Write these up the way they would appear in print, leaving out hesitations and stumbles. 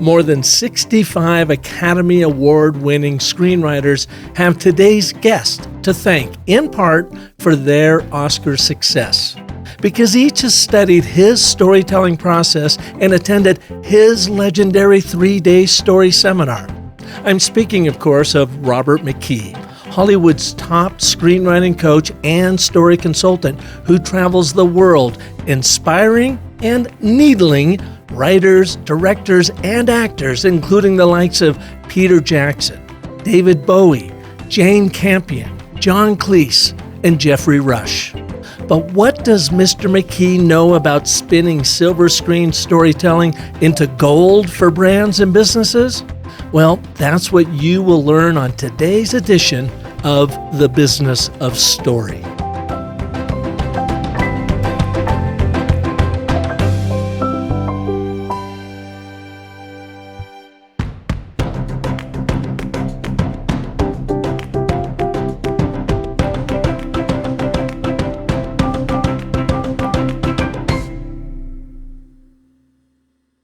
More than 65 Academy Award-winning screenwriters have today's guest to thank, in part, for their Oscar success. Because each has studied his storytelling process and attended his legendary 3-day story seminar. I'm speaking, of course, of Robert McKee, Hollywood's top screenwriting coach and story consultant who travels the world, inspiring and needling writers, directors, and actors, including the likes of Peter Jackson, David Bowie, Jane Campion, John Cleese, and Jeffrey Rush. But what does Mr. McKee know about spinning silver screen storytelling into gold for brands and businesses? Well, that's what you will learn on today's edition of The Business of Story.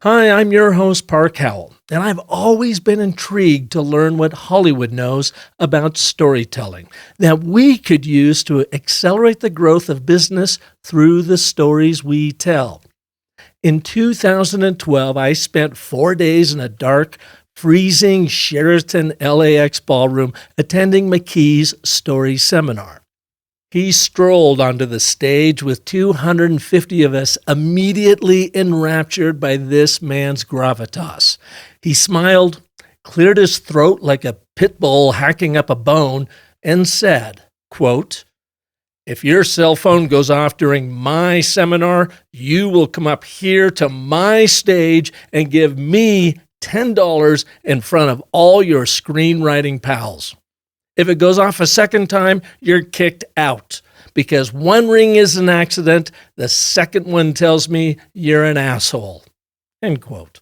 Hi, I'm your host, Park Howell, and I've always been intrigued to learn what Hollywood knows about storytelling that we could use to accelerate the growth of business through the stories we tell. In 2012, I spent 4 days in a dark, freezing Sheraton LAX ballroom attending McKee's story seminar. He strolled onto the stage with 250 of us immediately enraptured by this man's gravitas. He smiled, cleared his throat like a pit bull hacking up a bone, and said, quote, "If your cell phone goes off during my seminar, you will come up here to my stage and give me $10 in front of all your screenwriting pals. If it goes off a second time, you're kicked out. Because one ring is an accident, the second one tells me you're an asshole." End quote.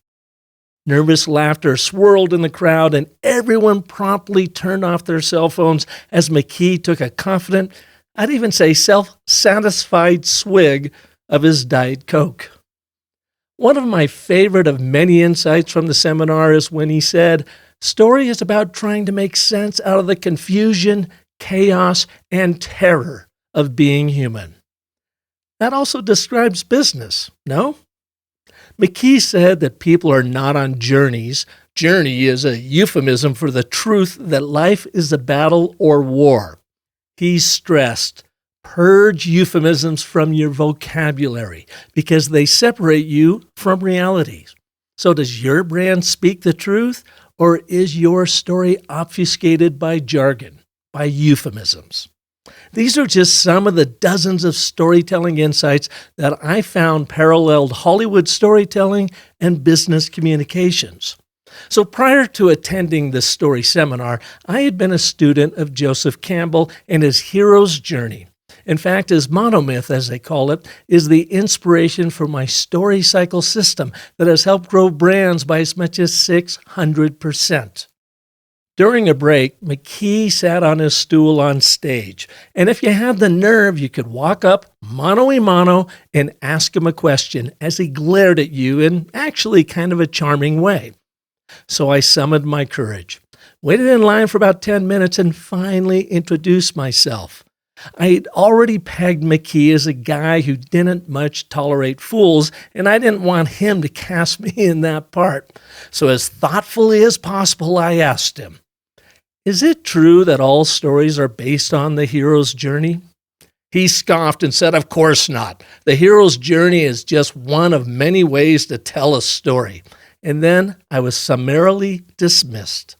Nervous laughter swirled in the crowd, and everyone promptly turned off their cell phones as McKee took a confident, I'd even say self-satisfied swig of his Diet Coke. One of my favorite of many insights from the seminar is when he said, "Story is about trying to make sense out of the confusion, chaos, and terror of being human." That also describes business, no? McKee said that people are not on journeys. Journey is a euphemism for the truth that life is a battle or war. He stressed, purge euphemisms from your vocabulary because they separate you from realities. So does your brand speak the truth? Or is your story obfuscated by jargon, by euphemisms? These are just some of the dozens of storytelling insights that I found paralleled Hollywood storytelling and business communications. So prior to attending this story seminar, I had been a student of Joseph Campbell and his hero's journey. In fact, his monomyth, as they call it, is the inspiration for my story cycle system that has helped grow brands by as much as 600%. During a break, McKee sat on his stool on stage, and if you had the nerve, you could walk up mano-a-mano and ask him a question as he glared at you in actually kind of a charming way. So I summoned my courage, waited in line for about 10 minutes, and finally introduced myself. I had already pegged McKee as a guy who didn't much tolerate fools, and I didn't want him to cast me in that part. So as thoughtfully as possible, I asked him, "Is it true that all stories are based on the hero's journey?" He scoffed and said, "Of course not. The hero's journey is just one of many ways to tell a story." And then I was summarily dismissed.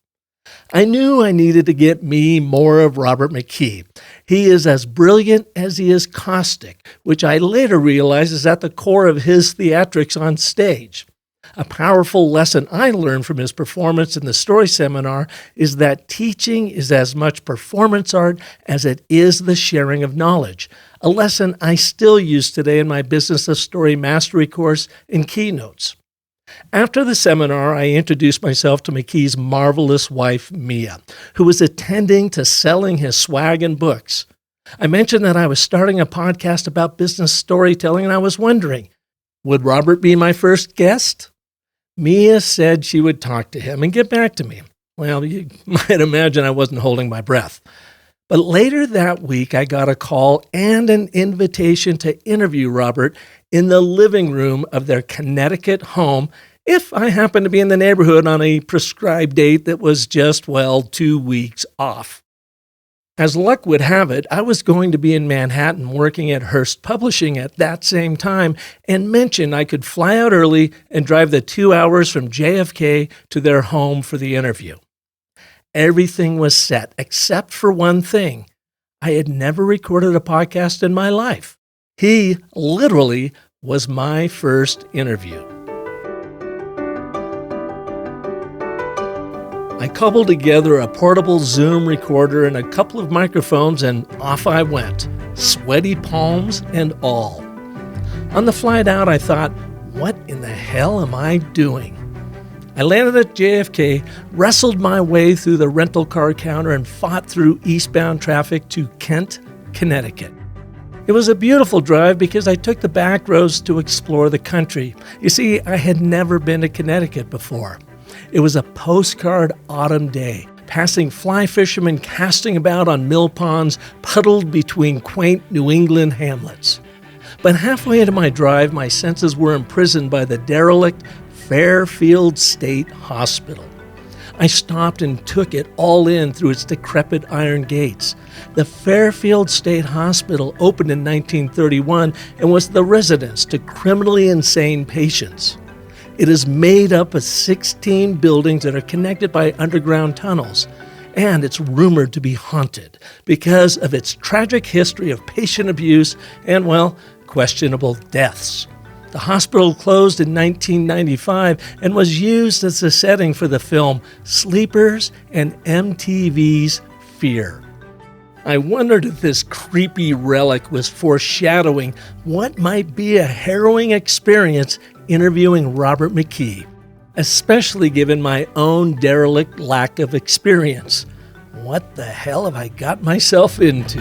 I knew I needed to get me more of Robert McKee. He is as brilliant as he is caustic, which I later realized is at the core of his theatrics on stage. A powerful lesson I learned from his performance in the story seminar is that teaching is as much performance art as it is the sharing of knowledge, a lesson I still use today in my Business of Story Mastery course and keynotes. After the seminar, I introduced myself to McKee's marvelous wife, Mia, who was attending to selling his swag and books. I mentioned that I was starting a podcast about business storytelling, and I was wondering, would Robert be my first guest? Mia said she would talk to him and get back to me. Well, you might imagine I wasn't holding my breath. But later that week, I got a call and an invitation to interview Robert in the living room of their Connecticut home if I happened to be in the neighborhood on a prescribed date that was just, 2 weeks off. As luck would have it, I was going to be in Manhattan working at Hearst Publishing at that same time and mentioned I could fly out early and drive the 2 hours from JFK to their home for the interview. Everything was set except for one thing. I had never recorded a podcast in my life. He literally was my first interview. I cobbled together a portable Zoom recorder and a couple of microphones, and off I went, sweaty palms and all. On the flight out, I thought, what in the hell am I doing? I landed at JFK, wrestled my way through the rental car counter, and fought through eastbound traffic to Kent, Connecticut. It was a beautiful drive because I took the back roads to explore the country. You see, I had never been to Connecticut before. It was a postcard autumn day, passing fly fishermen casting about on mill ponds puddled between quaint New England hamlets. But halfway into my drive, my senses were imprisoned by the derelict Fairfield State Hospital. I stopped and took it all in through its decrepit iron gates. The Fairfield State Hospital opened in 1931 and was the residence to criminally insane patients. It is made up of 16 buildings that are connected by underground tunnels, and it's rumored to be haunted because of its tragic history of patient abuse and, questionable deaths. The hospital closed in 1995 and was used as the setting for the film Sleepers and MTV's Fear. I wondered if this creepy relic was foreshadowing what might be a harrowing experience interviewing Robert McKee, especially given my own derelict lack of experience. What the hell have I got myself into?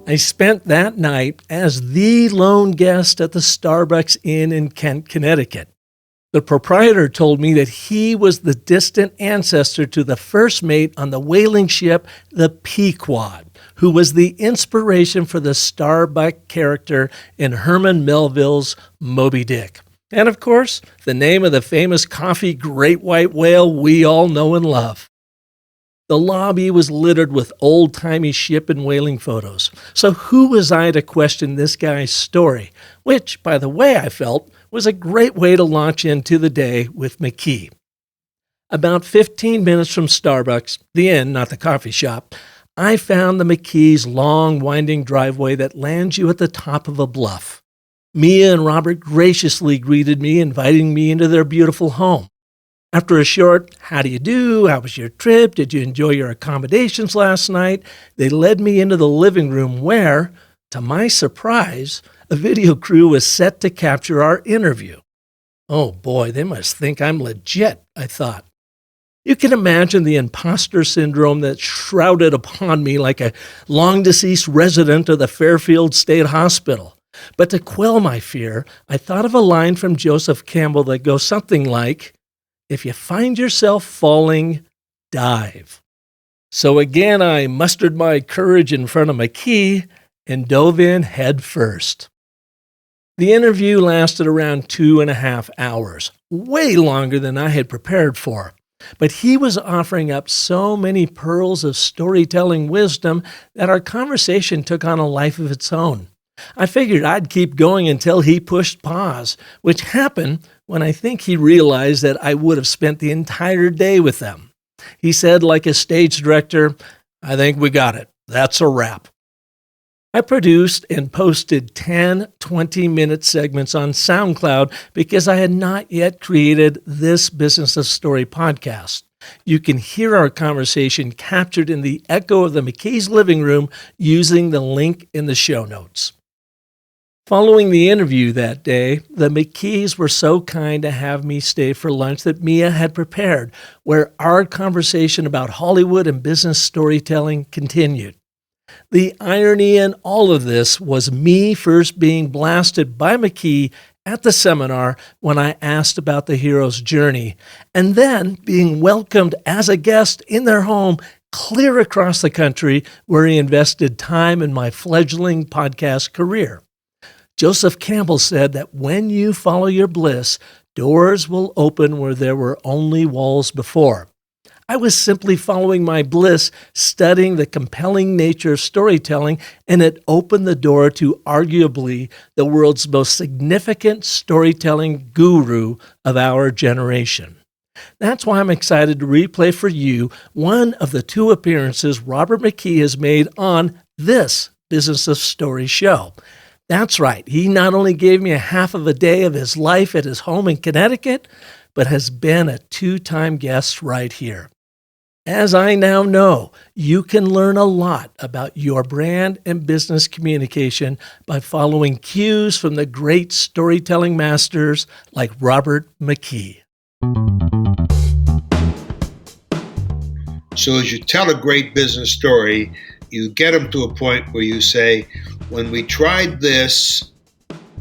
I spent that night as the lone guest at the Starbucks Inn in Kent, Connecticut. The proprietor told me that he was the distant ancestor to the first mate on the whaling ship, the Pequod, who was the inspiration for the Starbuck character in Herman Melville's Moby Dick. And of course, the name of the famous coffee great white whale we all know and love. The lobby was littered with old-timey ship and whaling photos. So who was I to question this guy's story? Which, by the way, I felt was a great way to launch into the day with McKee. About 15 minutes from Starbucks, the inn, not the coffee shop, I found the McKee's long, winding driveway that lands you at the top of a bluff. Mia and Robert graciously greeted me, inviting me into their beautiful home. After a short, how do you do? How was your trip? Did you enjoy your accommodations last night? They led me into the living room where, to my surprise, a video crew was set to capture our interview. Oh boy, they must think I'm legit, I thought. You can imagine the imposter syndrome that shrouded upon me like a long-deceased resident of the Fairfield State Hospital. But to quell my fear, I thought of a line from Joseph Campbell that goes something like, "If you find yourself falling, dive." So again, I mustered my courage in front of McKee and dove in head first. The interview lasted around 2.5 hours, way longer than I had prepared for. But he was offering up so many pearls of storytelling wisdom that our conversation took on a life of its own. I figured I'd keep going until he pushed pause, which happened when I think he realized that I would have spent the entire day with them. He said, like a stage director, "I think we got it. That's a wrap." I produced and posted 10 20-minute segments on SoundCloud because I had not yet created this Business of Story podcast. You can hear our conversation captured in the echo of the McKee's living room using the link in the show notes. Following the interview that day, the McKees were so kind to have me stay for lunch that Mia had prepared, where our conversation about Hollywood and business storytelling continued. The irony in all of this was me first being blasted by McKee at the seminar when I asked about the hero's journey, and then being welcomed as a guest in their home clear across the country where he invested time in my fledgling podcast career. Joseph Campbell said that when you follow your bliss, doors will open where there were only walls before. I was simply following my bliss, studying the compelling nature of storytelling, and it opened the door to arguably the world's most significant storytelling guru of our generation. That's why I'm excited to replay for you one of the two appearances Robert McKee has made on this Business of Story show. That's right, he not only gave me a half of a day of his life at his home in Connecticut, but has been a two-time guest right here. As I now know, you can learn a lot about your brand and business communication by following cues from the great storytelling masters like Robert McKee. So as you tell a great business story, you get them to a point where you say, when we tried this,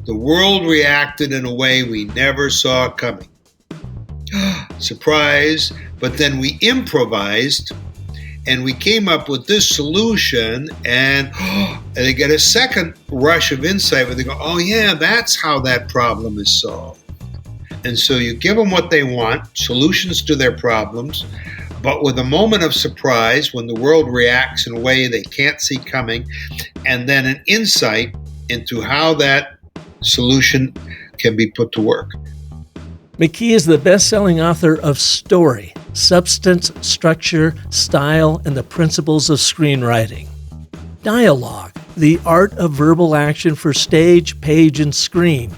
the world reacted in a way we never saw coming. Surprise, but then we improvised and we came up with this solution, and they get a second rush of insight where they go, oh yeah, that's how that problem is solved. And so you give them what they want, solutions to their problems, but with a moment of surprise when the world reacts in a way they can't see coming, and then an insight into how that solution can be put to work. McKee is the best-selling author of Story, Substance, Structure, Style, and the Principles of Screenwriting. Dialogue, The Art of Verbal Action for Stage, Page, and Screen.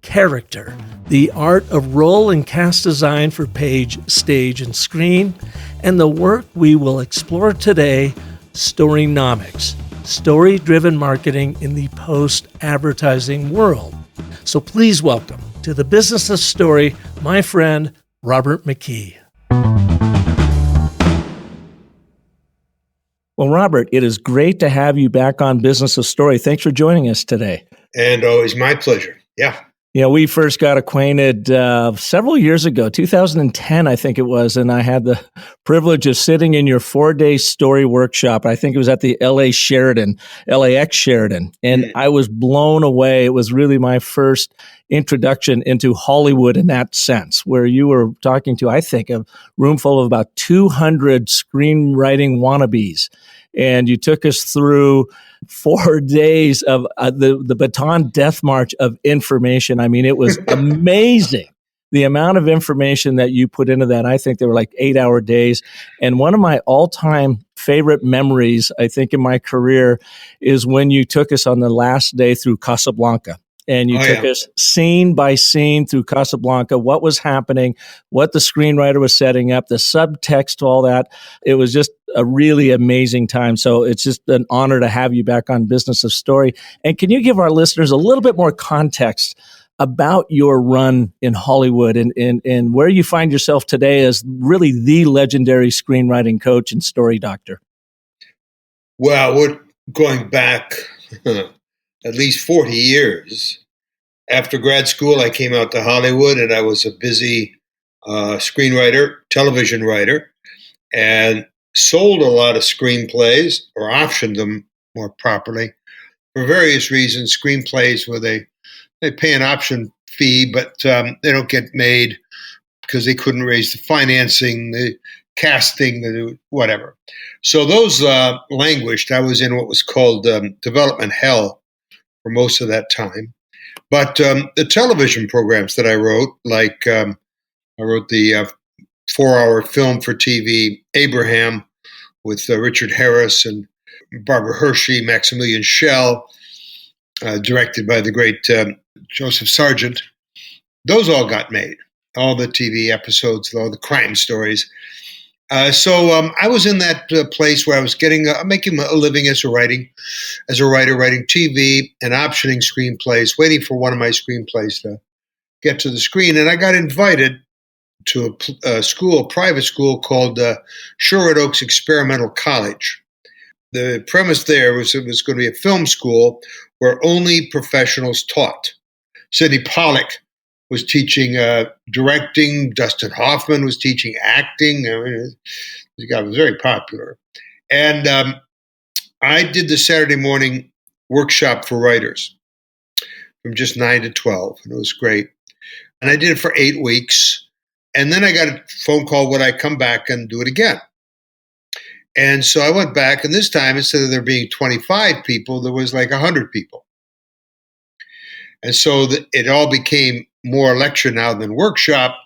Character, The Art of Role and Cast Design for Page, Stage, and Screen. And the work we will explore today, Storynomics, Story-Driven Marketing in the Post-Advertising World. So please welcome to the Business of Story, my friend, Robert McKee. Well, Robert, it is great to have you back on Business of Story. Thanks for joining us today. And always my pleasure. Yeah. Yeah, we first got acquainted several years ago, 2010, I think it was, and I had the privilege of sitting in your 4-day story workshop. I think it was at the LAX Sheraton, and I was blown away. It was really my first introduction into Hollywood in that sense, where you were talking to, I think, a room full of about 200 screenwriting wannabes, and you took us through 4 days of the Baton Death March of information. I mean, it was amazing, the amount of information that you put into that. I think they were like 8-hour days. And one of my all-time favorite memories, I think, in my career is when you took us on the last day through Casablanca. And you took us scene by scene through Casablanca, what was happening, what the screenwriter was setting up, the subtext to all that. It was just a really amazing time. So it's just an honor to have you back on Business of Story. And can you give our listeners a little bit more context about your run in Hollywood and where you find yourself today as really the legendary screenwriting coach and story doctor? Well, we're going back at least 40 years. After grad school, I came out to Hollywood, and I was a busy screenwriter, television writer, and sold a lot of screenplays, or optioned them more properly, for various reasons. Screenplays where they pay an option fee, but they don't get made because they couldn't raise the financing, the casting, the whatever. So those languished. I was in what was called development hell for most of that time. But the television programs that I wrote, like I wrote the 4-hour film for TV, Abraham, with Richard Harris and Barbara Hershey, Maximilian Schell, directed by the great Joseph Sargent. Those all got made, all the TV episodes, all the crime stories. So I was in that place where I was making a living as a writer, writing TV and optioning screenplays, waiting for one of my screenplays to get to the screen. And I got invited to a private school called Sherwood Oaks Experimental College. The premise there was it was going to be a film school where only professionals taught. Sidney Pollack was teaching directing. Dustin Hoffman was teaching acting. I mean, this guy was very popular. And I did the Saturday morning workshop for writers from just 9 to 12, and it was great. And I did it for 8 weeks. And then I got a phone call, would I come back and do it again? And so I went back, and this time, instead of there being 25 people, there was like 100 people. And so it all became more lecture now than workshop.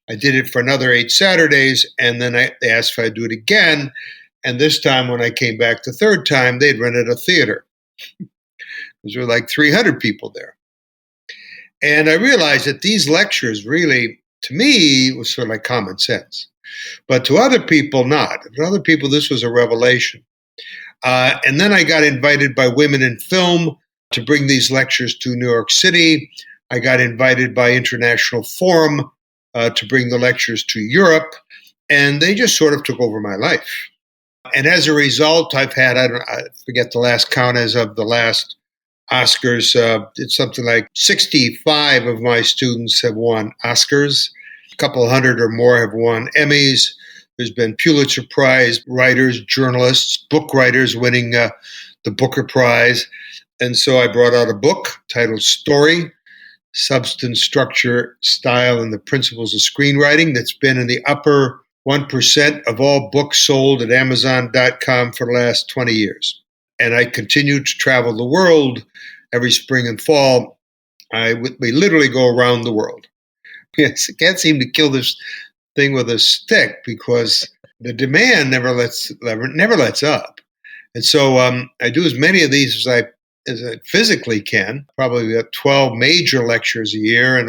I did it for another 8 Saturdays, and then they asked if I'd do it again. And this time, when I came back the third time, they'd rented a theater. There were like 300 people there. And I realized that these lectures really, to me, was sort of like common sense. But to other people, not. To other people, this was a revelation. And then I got invited by Women in Film to bring these lectures to New York City. I got invited by International Forum to bring the lectures to Europe. And they just sort of took over my life. And as a result, I've had, I forget the last count as of the last Oscars. It's something like 65 of my students have won Oscars. A couple hundred or more have won Emmys. There's been Pulitzer Prize writers, journalists, book writers winning the Booker Prize. And so I brought out a book titled Story, Substance, Structure, Style, and the Principles of Screenwriting that's been in the upper 1% of all books sold at Amazon.com for the last 20 years. And I continue to travel the world every spring and fall. We literally go around the world. Yes, I can't seem to kill this thing with a stick because the demand never lets up. And so I do as many of these as I physically can, probably 12 major lectures a year and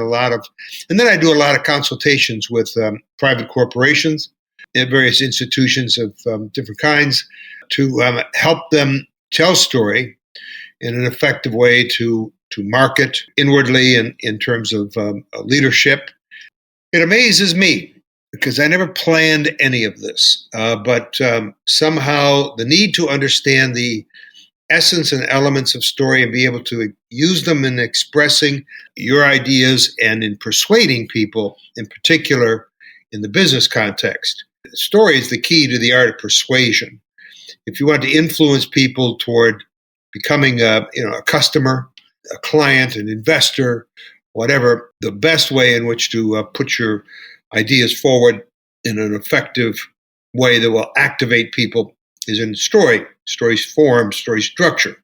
then I do a lot of consultations with private corporations and various institutions of different kinds to help them tell story in an effective way to market inwardly and in terms of leadership. It amazes me because I never planned any of this, but somehow the need to understand the essence and elements of story and be able to use them in expressing your ideas and in persuading people, in particular in the business context. Story is the key to the art of persuasion. If you want to influence people toward becoming a customer, a client, an investor, whatever, the best way in which to put your ideas forward in an effective way that will activate people is in story's form, story structure,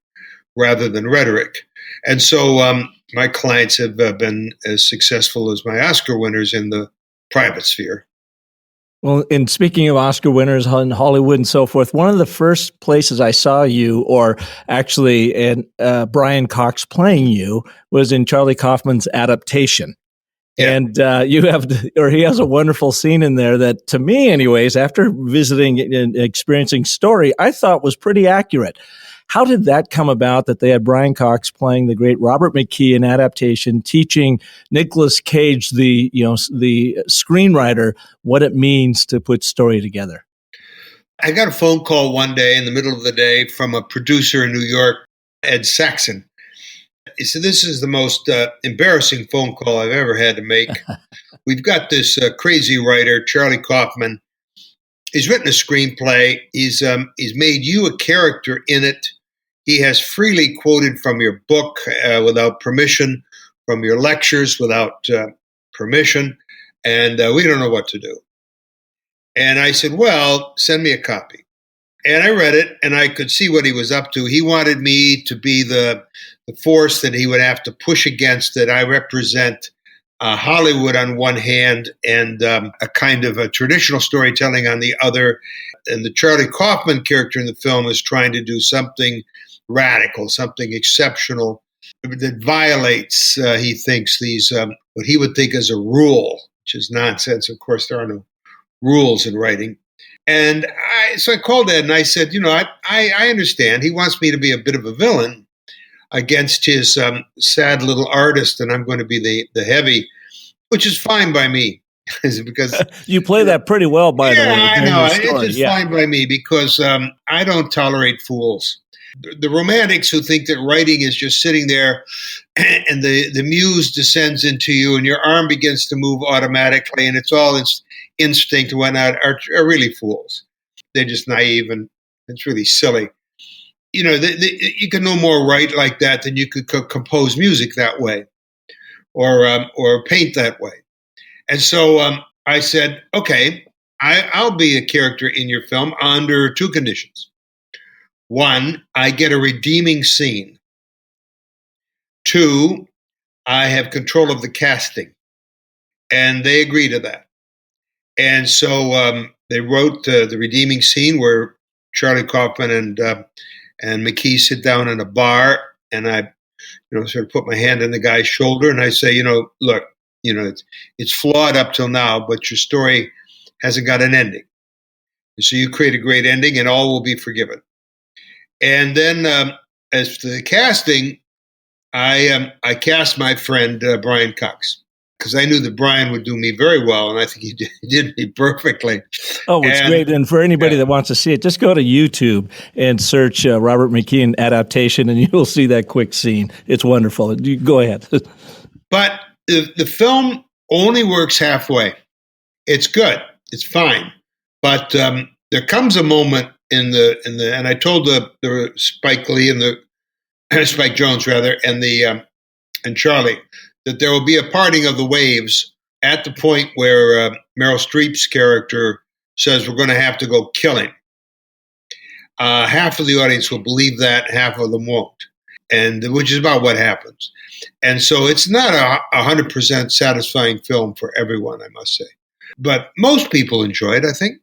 rather than rhetoric. And so my clients have been as successful as my Oscar winners in the private sphere. Well, and speaking of Oscar winners in Hollywood and so forth, one of the first places I saw you, or actually Brian Cox playing you, was in Charlie Kaufman's adaptation. Yeah. And he has a wonderful scene in there that, to me anyways, after visiting and experiencing Story, I thought was pretty accurate. How did that come about that they had Brian Cox playing the great Robert McKee in adaptation, teaching Nicolas Cage, the screenwriter, what it means to put story together? I got a phone call one day in the middle of the day from a producer in New York, Ed Saxon. He said, "This is the most embarrassing phone call I've ever had to make. We've got this crazy writer, Charlie Kaufman. He's written a screenplay. He's made you a character in it. He has freely quoted from your book without permission, from your lectures without permission, and we don't know what to do." And I said, "Well, send me a copy." And I read it, and I could see what he was up to. He wanted me to be the force that he would have to push against, that I represent Hollywood on one hand and a kind of a traditional storytelling on the other. And the Charlie Kaufman character in the film is trying to do something radical, something exceptional that violates, he thinks, these what he would think as a rule, which is nonsense. Of course, there are no rules in writing. And so I called Ed and I said, I understand. He wants me to be a bit of a villain against his sad little artist, and I'm going to be the heavy, which is fine by me. Because you play that pretty well, by the way. I know. It's just fine by me because I don't tolerate fools. The romantics who think that writing is just sitting there and the muse descends into you, and your arm begins to move automatically, and it's all instinct and whatnot, are really fools. They're just naive, and it's really silly. You can no more write like that than you could compose music that way, or paint that way. And so I said, okay, I'll be a character in your film under two conditions. One, I get a redeeming scene. Two, I have control of the casting. And they agree to that. And so they wrote the redeeming scene where Charlie Kaufman and McKee sit down in a bar, and I sort of put my hand on the guy's shoulder, and I say, look, it's flawed up till now, but your story hasn't got an ending. And so you create a great ending, and all will be forgiven. And then as to the casting, I cast my friend Brian Cox, because I knew that Brian would do me very well, and I think he did me perfectly. Oh, it's great. And for anybody that wants to see it, just go to YouTube and search Robert McKee adaptation, and you'll see that quick scene. It's wonderful. You go ahead. But the film only works halfway. It's good. It's fine. But there comes a moment in the and I told the Spike Lee and the Spike Jones rather and Charlie that there will be a parting of the waves at the point where Meryl Streep's character says we're going to have to go kill him. Half of the audience will believe that, half of them won't, and which is about what happens. And so it's not a 100% satisfying film for everyone, I must say. But most people enjoy it, I think.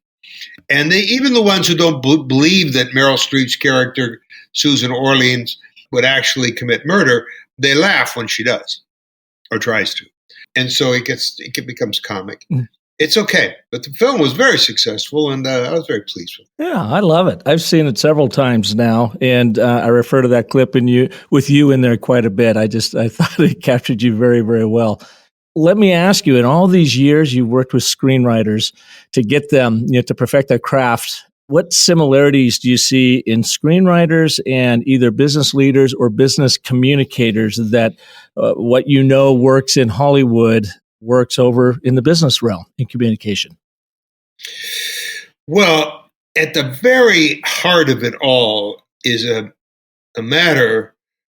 And even the ones who don't believe that Meryl Streep's character, Susan Orleans, would actually commit murder, they laugh when she does, or tries to. And so it becomes comic. It's okay. But the film was very successful, and I was very pleased with it. Yeah, I love it. I've seen it several times now, and I refer to that clip with you in there quite a bit. I thought it captured you very, very well. Let me ask you, in all these years you worked with screenwriters to get them to perfect their craft, what similarities do you see in screenwriters and either business leaders or business communicators that what works in Hollywood works over in the business realm in communication? Well, at the very heart of it all is a matter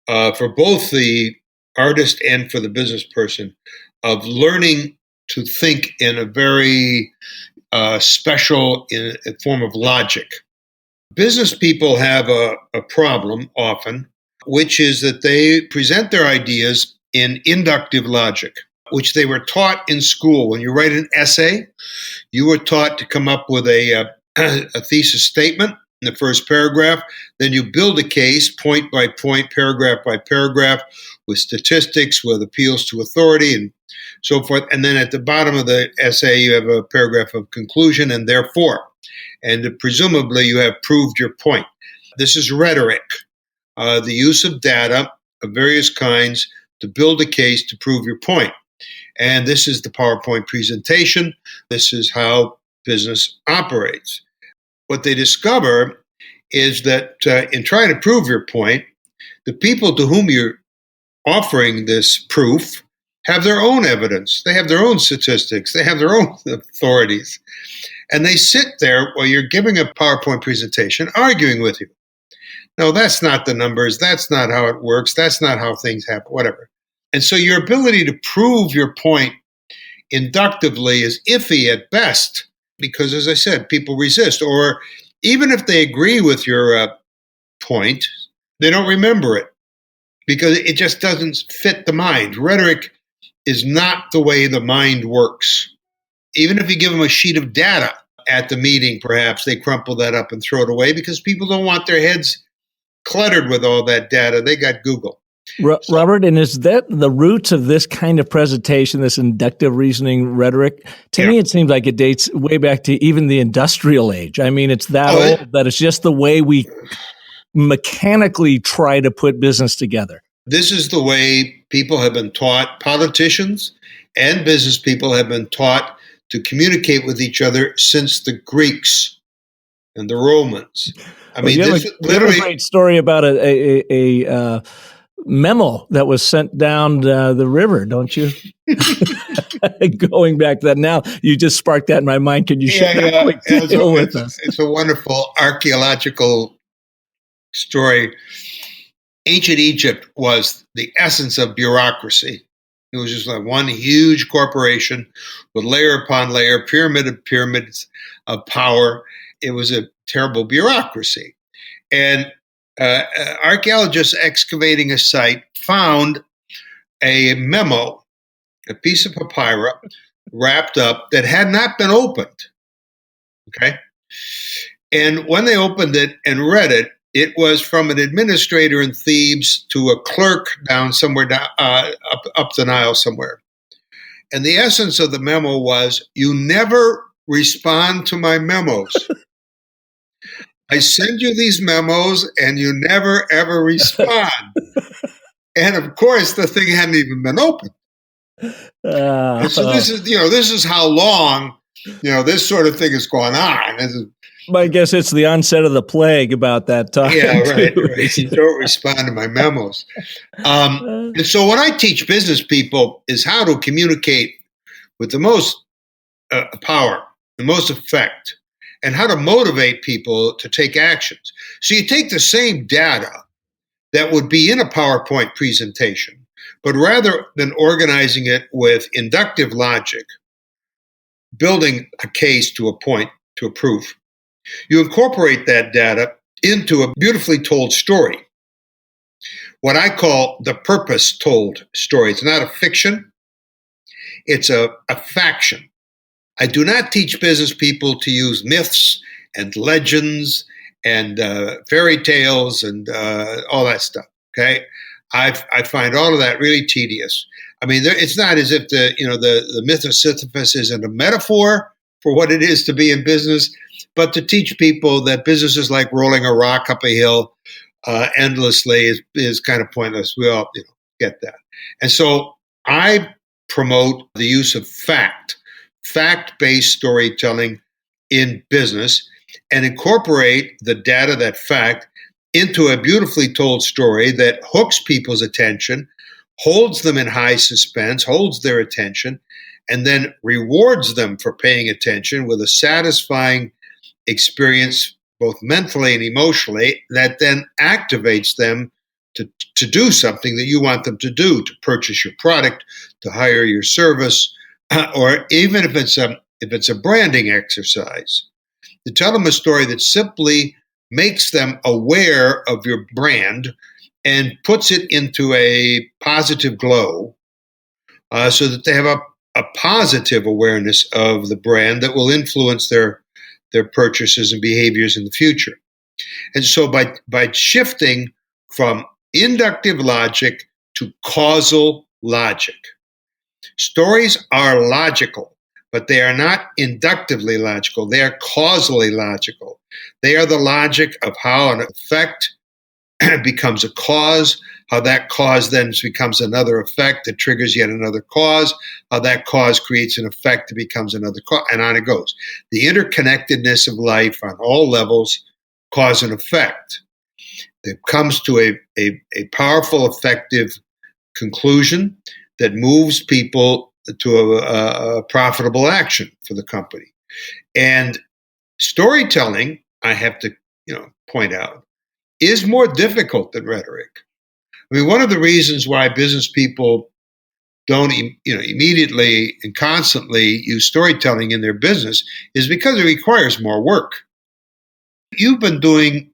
for both the artist and for the business person of learning to think in a very special in a form of logic. Business people have a problem often, which is that they present their ideas in inductive logic, which they were taught in school. When you write an essay, you were taught to come up with a thesis statement in the first paragraph. Then you build a case point by point, paragraph by paragraph, with statistics, with appeals to authority, and so forth. And then at the bottom of the essay, you have a paragraph of conclusion and therefore. And presumably you have proved your point. This is rhetoric, the use of data of various kinds to build a case to prove your point. And this is the PowerPoint presentation. This is how business operates. What they discover is that in trying to prove your point, the people to whom you're offering this proof have their own evidence. They have their own statistics. They have their own authorities. And they sit there while you're giving a PowerPoint presentation arguing with you. No, that's not the numbers. That's not how it works. That's not how things happen, whatever. And so your ability to prove your point inductively is iffy at best because, as I said, people resist. Or even if they agree with your point, they don't remember it because it just doesn't fit the mind. Rhetoric is not the way the mind works. Even if you give them a sheet of data at the meeting, perhaps they crumple that up and throw it away because people don't want their heads cluttered with all that data. They got Google. Robert, and is that the roots of this kind of presentation, this inductive reasoning rhetoric? To me, it seems like it dates way back to even the industrial age. I mean, it's that old that it's just the way we mechanically try to put business together. This is the way people have been taught, politicians and business people have been taught to communicate with each other since the Greeks and the Romans. I mean, this literally a great story about a memo that was sent down the river, don't you? Going back to that now, you just sparked that in my mind. Can you share that quick deal with us? It's a wonderful archaeological story. Ancient Egypt was the essence of bureaucracy. It was just like one huge corporation with layer upon layer, pyramid of pyramids of power. It was a terrible bureaucracy. And archaeologists excavating a site found a memo, a piece of papyrus wrapped up that had not been opened. Okay. And when they opened it and read it, it was from an administrator in Thebes to a clerk down somewhere up the Nile somewhere. And the essence of the memo was, you never respond to my memos. I send you these memos and you never, ever respond. And of course, the thing hadn't even been opened. And so this is how long, this sort of thing has gone on. I guess it's the onset of the plague about that time. Yeah, right. You don't respond to my memos. And so what I teach business people is how to communicate with the most power, the most effect, and how to motivate people to take actions. So you take the same data that would be in a PowerPoint presentation, but rather than organizing it with inductive logic, building a case to a point, to a proof, you incorporate that data into a beautifully told story. What I call the purpose-told story. It's not a fiction. It's a faction. I do not teach business people to use myths and legends and fairy tales and all that stuff. Okay, I find all of that really tedious. I mean, it's not as if the myth of Sisyphus isn't a metaphor for what it is to be in business, but to teach people that business is like rolling a rock up a hill endlessly is kind of pointless. We all get that. And so I promote the use of fact-based storytelling in business, and incorporate the data, that fact, into a beautifully told story that hooks people's attention, holds them in high suspense, holds their attention, and then rewards them for paying attention with a satisfying experience, both mentally and emotionally, that then activates them to do something that you want them to do, to purchase your product, to hire your service, or even if it's a branding exercise, to tell them a story that simply makes them aware of your brand and puts it into a positive glow, so that they have a positive awareness of the brand that will influence their purchases and behaviors in the future. And so by shifting from inductive logic to causal logic, stories are logical, but they are not inductively logical. They are causally logical. They are the logic of how an effect becomes a cause, how that cause then becomes another effect that triggers yet another cause, how that cause creates an effect that becomes another cause, and on it goes. The interconnectedness of life on all levels, cause and effect, that comes to a powerful, effective conclusion that moves people to a profitable action for the company. And storytelling, I have to point out, is more difficult than rhetoric. I mean, one of the reasons why business people don't immediately and constantly use storytelling in their business is because it requires more work. You've been doing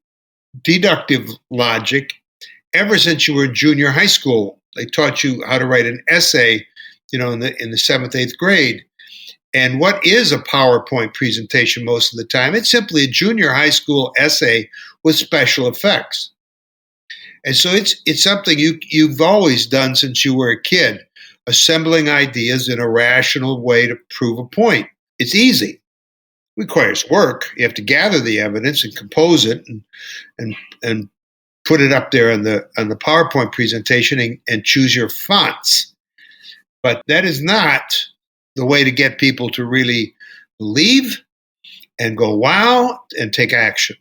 deductive logic ever since you were in junior high school. They taught you how to write an essay, in the 7th, 8th grade. And what is a PowerPoint presentation most of the time? It's simply a junior high school essay with special effects. And so it's something you've always done since you were a kid, assembling ideas in a rational way to prove a point. It's easy. It requires work. You have to gather the evidence and compose it and put it up there on the PowerPoint presentation and choose your fonts. But that is not the way to get people to really believe and go wow and take action.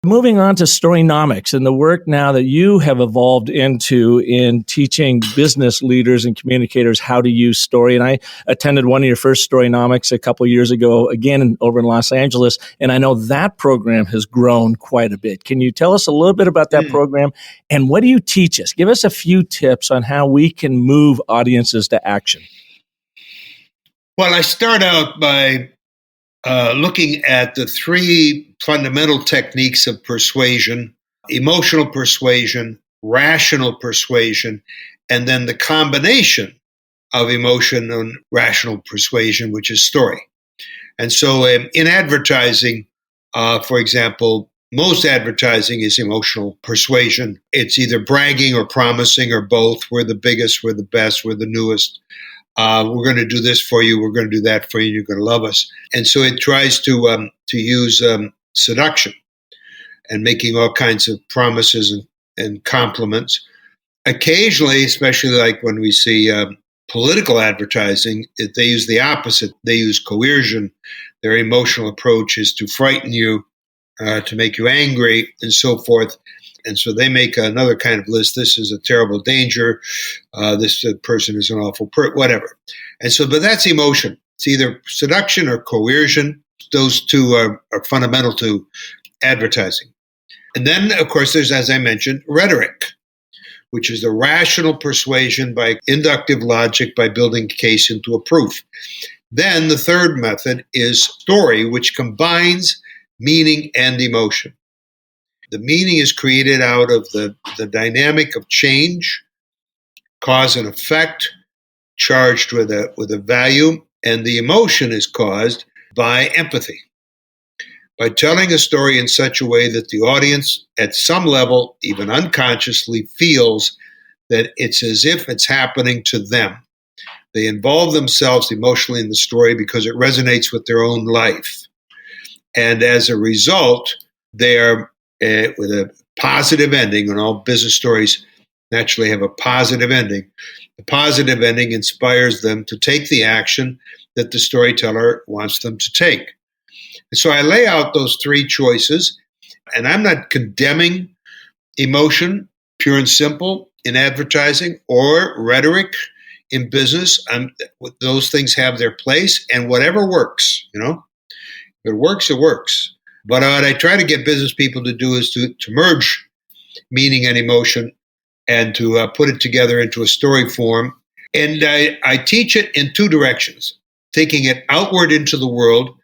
Moving on to Storynomics and the work now that you have evolved into in teaching business leaders and communicators how to use story. And I attended one of your first Storynomics a couple of years ago, again, over in Los Angeles. And I know that program has grown quite a bit. Can you tell us a little bit about that program? And what do you teach us? Give us a few tips on how we can move audiences to action. Well, I start out by looking at the three fundamental techniques of persuasion: emotional persuasion, rational persuasion, and then the combination of emotion and rational persuasion, which is story. And so in advertising, for example, most advertising is emotional persuasion. It's either bragging or promising or both. We're the biggest, we're the best, we're the newest. We're going to do this for you. We're going to do that for you. You're going to love us. And so it tries to use seduction and making all kinds of promises and compliments. Occasionally, especially like when we see political advertising, they use the opposite. They use coercion. Their emotional approach is to frighten you, to make you angry, and so forth. And so they make another kind of list. This is a terrible danger. This person is an awful whatever. And so, but that's emotion. It's either seduction or coercion. Those two are fundamental to advertising. And then, of course, there's, as I mentioned, rhetoric, which is the rational persuasion by inductive logic, by building a case into a proof. Then the third method is story, which combines meaning and emotion. The meaning is created out of the dynamic of change, cause and effect, charged with a value, and the emotion is caused by empathy. By telling a story in such a way that the audience, at some level, even unconsciously, feels that it's as if it's happening to them. They involve themselves emotionally in the story because it resonates with their own life. And as a result, they are with a positive ending, and all business stories naturally have a positive ending. The positive ending inspires them to take the action that the storyteller wants them to take. And so I lay out those three choices, and I'm not condemning emotion, pure and simple, in advertising, or rhetoric in business. Those things have their place, and whatever works, If it works, it works. But what I try to get business people to do is to merge meaning and emotion and to put it together into a story form. And I teach it in two directions, taking it outward into the world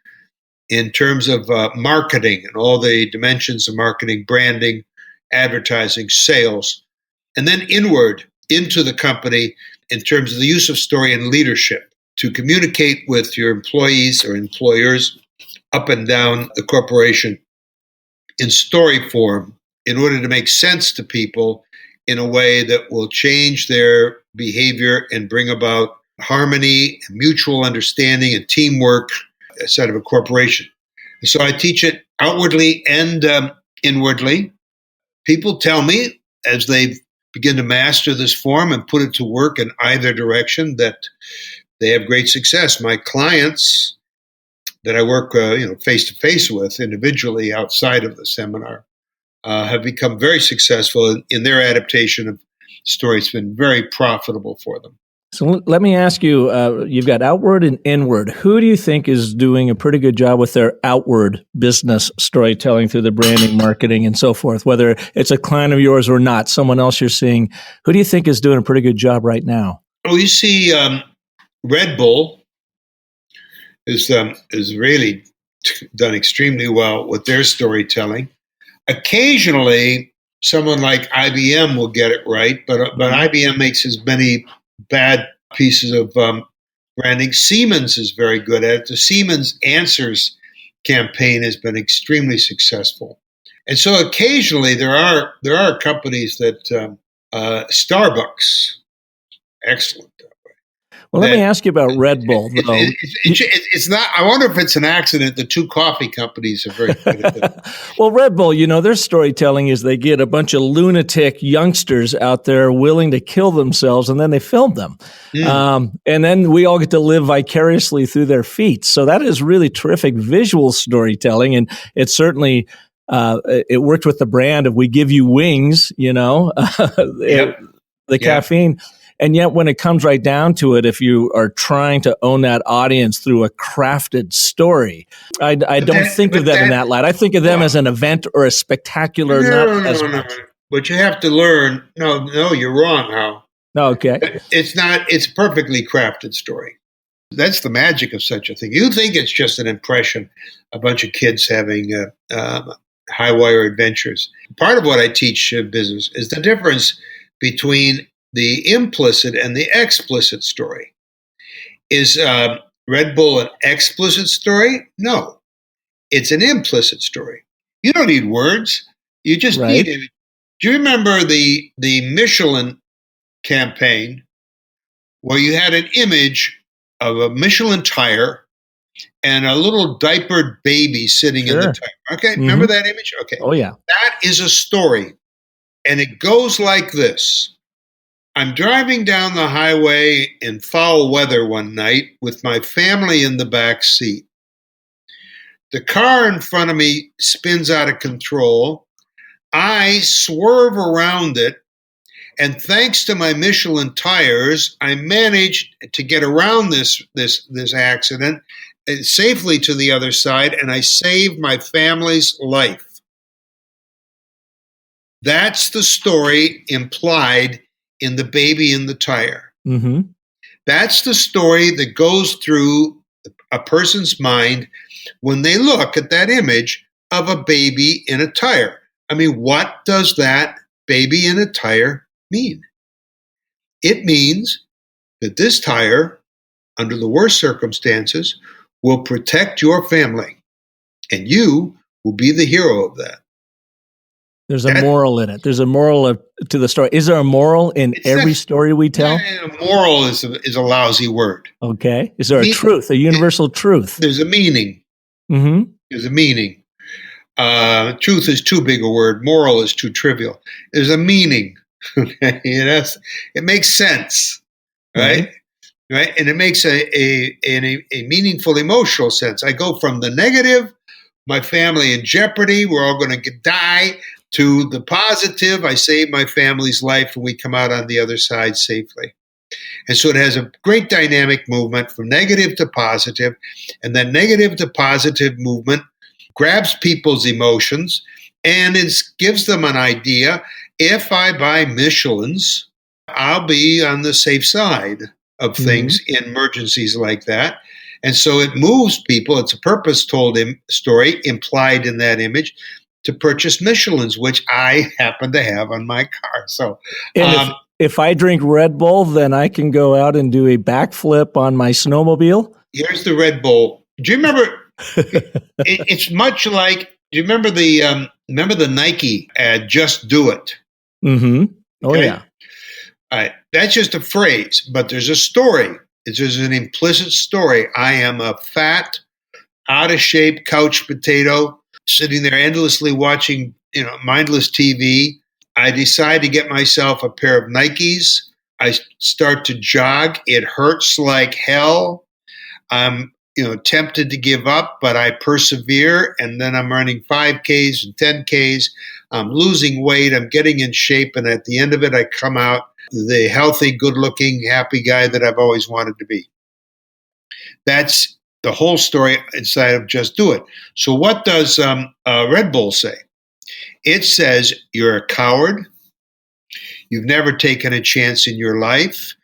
in terms of marketing and all the dimensions of marketing, branding, advertising, sales, and then inward into the company in terms of the use of story and leadership to communicate with your employees or employers up and down the corporation in story form in order to make sense to people in a way that will change their behavior and bring about harmony, mutual understanding, and teamwork inside of a corporation. So I teach it outwardly and inwardly. People tell me as they begin to master this form and put it to work in either direction that they have great success. My clients that I work face-to-face with individually outside of the seminar have become very successful in their adaptation of story. It's been very profitable for them. So let me ask you, you've got outward and inward. Who do you think is doing a pretty good job with their outward business storytelling through the branding, marketing, and so forth, whether it's a client of yours or not, someone else you're seeing? Who do you think is doing a pretty good job right now? Oh, you see Red Bull is really done extremely well with their storytelling. Occasionally, someone like IBM will get it right, but IBM makes as many bad pieces of branding. Siemens is very good at it. The Siemens Answers campaign has been extremely successful. And so occasionally there are companies that Starbucks, excellent. Well, let me ask you about Red Bull, though. It's not. I wonder if it's an accident. The two coffee companies are very good at it. Well, Red Bull, their storytelling is they get a bunch of lunatic youngsters out there willing to kill themselves, and then they film them. And then we all get to live vicariously through their feats. So that is really terrific visual storytelling, and it certainly it worked with the brand of we give you wings, Yep. the caffeine. And yet when it comes right down to it, if you are trying to own that audience through a crafted story, I don't think of them in that light. I think of them as an event or a spectacular, No. But you have to learn. No, you're wrong, Hal. Okay. It's not. It's a perfectly crafted story. That's the magic of such a thing. You think it's just an impression, a bunch of kids having high wire adventures. Part of what I teach business is the difference between the implicit and the explicit story. Is Red Bull an explicit story? No, it's an implicit story. You don't need words. You just need it. Do you remember the Michelin campaign where you had an image of a Michelin tire and a little diapered baby sitting in the tire? Okay, remember that image? Okay. Oh, yeah. That is a story. And it goes like this. I'm driving down the highway in foul weather one night with my family in the back seat. The car in front of me spins out of control. I swerve around it, and thanks to my Michelin tires, I managed to get around this accident safely to the other side, and I saved my family's life. That's the story implied in the baby in the tire. Mm-hmm. That's the story that goes through a person's mind when they look at that image of a baby in a tire. I mean, what does that baby in a tire mean? It means that this tire, under the worst circumstances, will protect your family, and you will be the hero of that. There's a moral in it. There's a moral to the story. Is there a moral in every story we tell? Moral is a lousy word. Okay. Is there a truth, a universal truth? There's a meaning. Mm-hmm. There's a meaning. Truth is too big a word. Moral is too trivial. There's a meaning. It makes sense, right? Mm-hmm. Right, and it makes a meaningful emotional sense. I go from the negative, my family in jeopardy, we're all going to die, to the positive, I save my family's life and we come out on the other side safely. And so it has a great dynamic movement from negative to positive, and that negative to positive movement grabs people's emotions and it gives them an idea. If I buy Michelins, I'll be on the safe side of things in emergencies like that. And so it moves people. It's a purpose-told story implied in that image to purchase Michelins, which I happen to have on my car. So, if I drink Red Bull, then I can go out and do a backflip on my snowmobile? Here's the Red Bull. Do you remember? It's much like, do you remember the Nike ad, "Just Do It"? Mm-hmm. Oh, okay? Yeah. All right. That's just a phrase, but there's a story. There's an implicit story. I am a fat, out of shape couch potato sitting there endlessly watching, mindless TV. I decide to get myself a pair of Nikes. I start to jog. It hurts like hell. I'm, tempted to give up, but I persevere. And then I'm running 5Ks and 10Ks. I'm losing weight. I'm getting in shape. And at the end of it, I come out the healthy, good-looking, happy guy that I've always wanted to be. That's the whole story inside of Just Do It. So what does Red Bull say? It says you're a coward. You've never taken a chance in your life.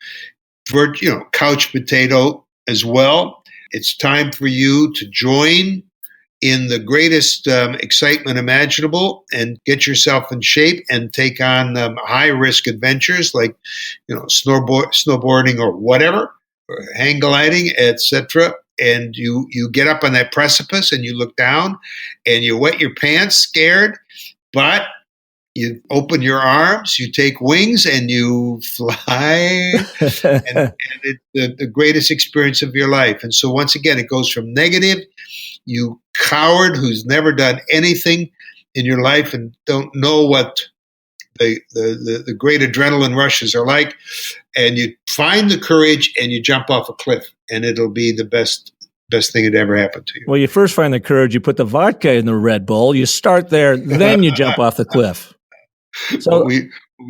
Couch potato as well. It's time for you to join in the greatest excitement imaginable and get yourself in shape and take on high-risk adventures like, snowboarding or whatever, or hang gliding, etc. And you get up on that precipice and you look down and you wet your pants, scared, but you open your arms, you take wings, and you fly. and it's the greatest experience of your life. And so once again, it goes from negative, you coward who's never done anything in your life and don't know what the great adrenaline rushes are like, and you find the courage and you jump off a cliff, and it'll be the best best thing that ever happened to you. Well, you first find the courage, you put the vodka in the Red Bull, you start there, then you jump off the cliff. So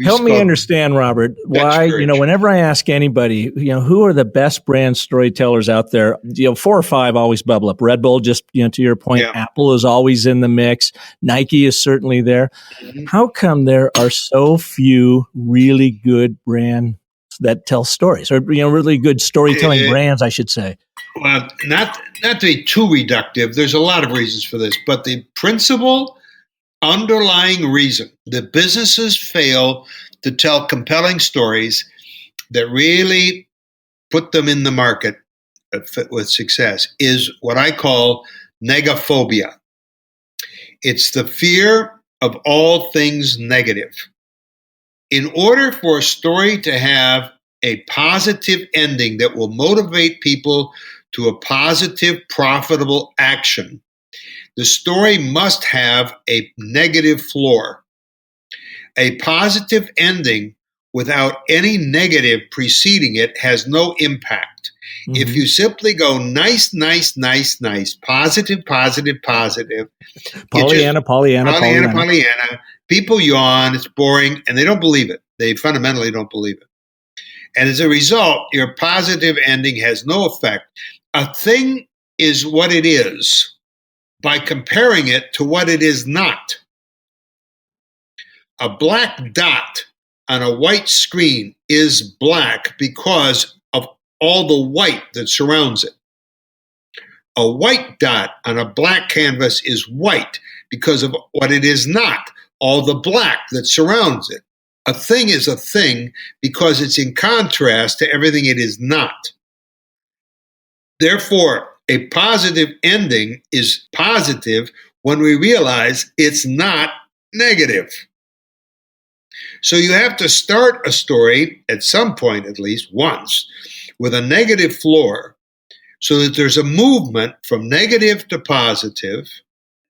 help me understand, Robert, why, whenever I ask anybody, who are the best brand storytellers out there, 4 or 5 always bubble up. Red Bull, just, to your point, yeah. Apple is always in the mix. Nike is certainly there. Mm-hmm. How come there are so few really good brands that tell stories, or, really good storytelling brands, I should say? Well, not to be too reductive, there's a lot of reasons for this, but the principal underlying reason that businesses fail to tell compelling stories that really put them in the market with success is what I call negaphobia. It's the fear of all things negative. In order for a story to have a positive ending that will motivate people to a positive, profitable action, the story must have a negative floor. A positive ending without any negative preceding it has no impact. Mm-hmm. If you simply go nice, nice, nice, nice, positive, positive, positive. Pollyanna. People yawn, it's boring, and they don't believe it. They fundamentally don't believe it. And as a result, your positive ending has no effect. A thing is what it is by comparing it to what it is not. A black dot on a white screen is black because of all the white that surrounds it. A white dot on a black canvas is white because of what it is not, all the black that surrounds it. A thing is a thing because it's in contrast to everything it is not. Therefore, a positive ending is positive when we realize it's not negative. So you have to start a story at some point, at least once, with a negative floor so that there's a movement from negative to positive,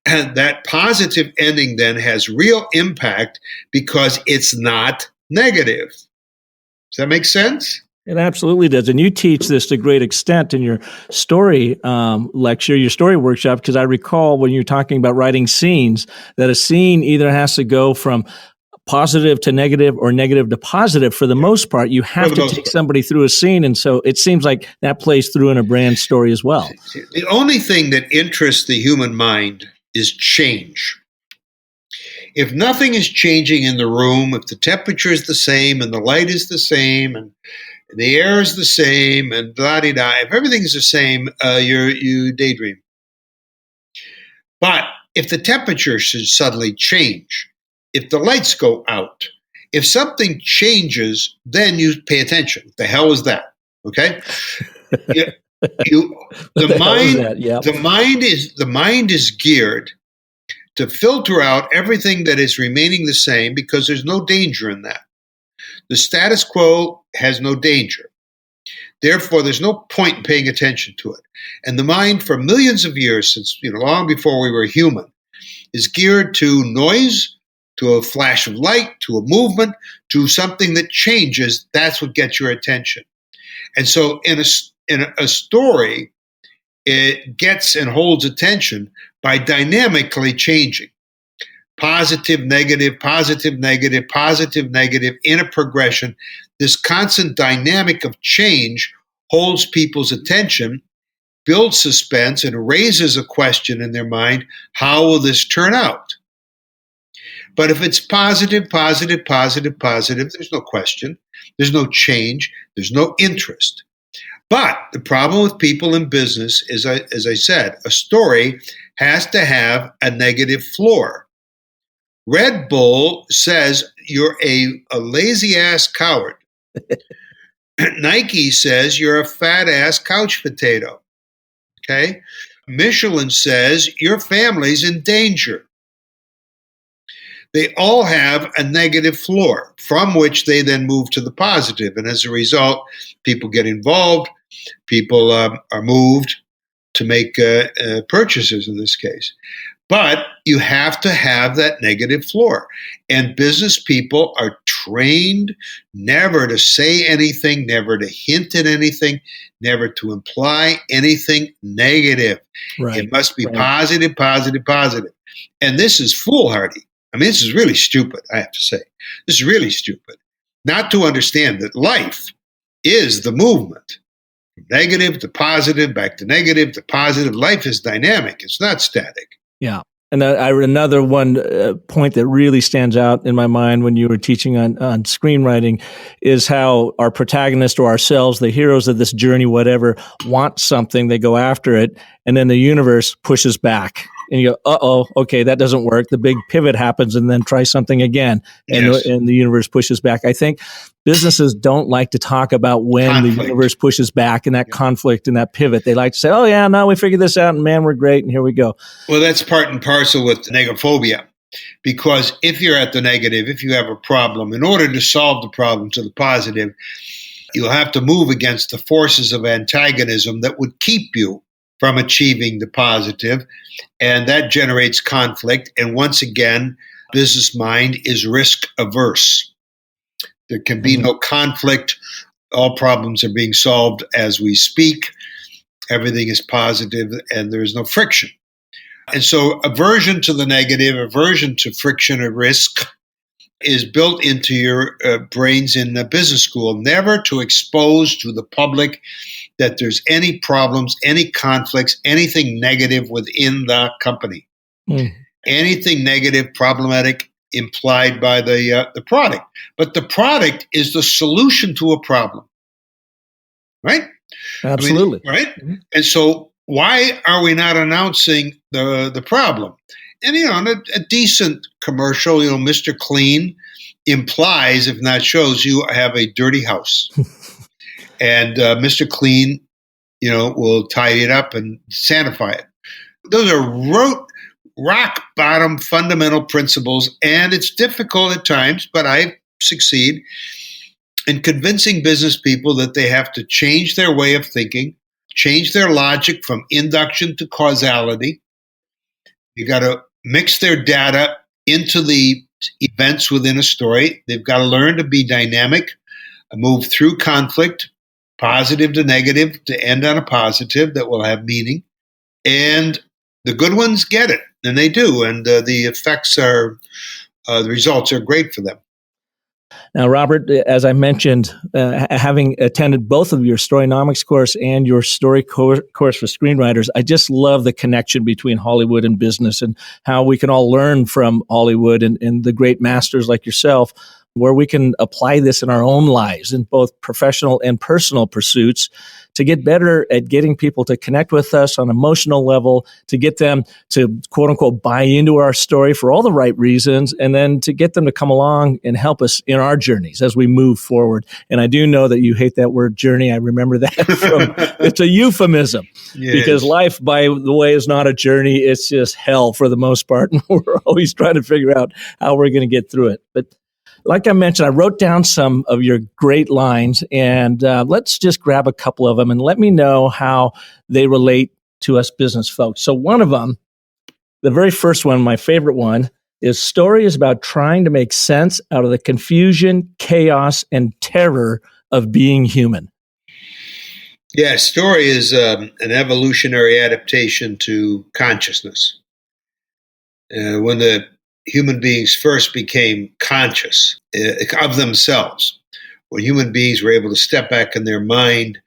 and that positive ending then has real impact because it's not negative. Does that make sense? It absolutely does. And you teach this to a great extent in your story lecture, your story workshop, because I recall when you're talking about writing scenes, that a scene either has to go from positive to negative or negative to positive. For the most part, you have to take somebody through a scene. And so it seems like that plays through in a brand story as well. The only thing that interests the human mind is change. If nothing is changing in the room, if the temperature is the same and the light is the same and the air is the same and da-di-da, if everything's the same, you daydream. But if the temperature should suddenly change, if the lights go out, if something changes, then you pay attention. The hell is that? Okay? The mind is geared to filter out everything that is remaining the same because there's no danger in that. The status quo has no danger. Therefore, there's no point in paying attention to it. And the mind, for millions of years, since long before we were human, is geared to noise, to a flash of light, to a movement, to something that changes. That's what gets your attention. And so in a story, it gets and holds attention by dynamically changing. Positive, negative, positive, negative, positive, negative, in a progression. This constant dynamic of change holds people's attention, builds suspense, and raises a question in their mind, how will this turn out? But if it's positive, positive, positive, positive, there's no question, there's no change, there's no interest. But the problem with people in business is, as I said, a story has to have a negative floor. Red Bull says you're a lazy-ass coward. Nike says you're a fat-ass couch potato. Okay? Michelin says your family's in danger. They all have a negative floor from which they then move to the positive. And as a result, people get involved. People are moved to make purchases in this case. But you have to have that negative floor. And business people are trained never to say anything, never to hint at anything, never to imply anything negative. Right. It must be positive, positive, positive. And this is foolhardy. I mean, this is really stupid, I have to say. This is really stupid. Not to understand that life is the movement. From negative to positive, back to negative to positive. Life is dynamic. It's not static. Yeah. And another one point that really stands out in my mind when you were teaching on screenwriting is how our protagonist or ourselves, the heroes of this journey, whatever, want something, they go after it, and then the universe pushes back. And you go, uh-oh, okay, that doesn't work. The big pivot happens, and then try something again, and, Yes. and the universe pushes back. I think businesses don't like to talk about when Conflict. the universe pushes back and that conflict and that pivot. They like to say, oh, yeah, now we figured this out, and man, we're great, and here we go. Well, that's part and parcel with negaphobia. Because if you're at the negative, if you have a problem, in order to solve the problem to the positive, you'll have to move against the forces of antagonism that would keep you from achieving the positive. And that generates conflict. And once again, business mind is risk averse. There can be no conflict. All problems are being solved as we speak. Everything is positive and there is no friction. And so aversion to the negative, aversion to friction or risk is built into your brains in the business school, never to expose to the public that there's any problems, any conflicts, anything negative within the company. Anything negative, problematic, implied by the product. But the product is the solution to a problem, right? Absolutely. I mean, right? Mm-hmm. And so why are we not announcing the problem? And, a decent commercial, Mr. Clean implies, if not shows, you have a dirty house. And Mr. Clean, will tidy it up and sanify it. Those are rock bottom fundamental principles, and it's difficult at times, but I succeed in convincing business people that they have to change their way of thinking, change their logic from induction to causality. You got to mix their data into the events within a story. They've got to learn to be dynamic, move through conflict, positive to negative, to end on a positive that will have meaning. And the good ones get it, and they do. And the effects are, the results are great for them. Now, Robert, as I mentioned, having attended both of your Storynomics course and your story course for screenwriters, I just love the connection between Hollywood and business and how we can all learn from Hollywood and the great masters like yourself, where we can apply this in our own lives in both professional and personal pursuits to get better at getting people to connect with us on an emotional level, to get them to, quote unquote, buy into our story for all the right reasons, and then to get them to come along and help us in our journeys as we move forward. And I do know that you hate that word journey. I remember that it's a euphemism. Yes. Because life, by the way, is not a journey. It's just hell for the most part. And we're always trying to figure out how we're going to get through it. But like I mentioned, I wrote down some of your great lines, and let's just grab a couple of them and let me know how they relate to us business folks. So one of them, the very first one, my favorite one, is story is about trying to make sense out of the confusion, chaos, and terror of being human. Yeah, story is an evolutionary adaptation to consciousness. When the human beings first became conscious of themselves, when human beings were able to step back in their mind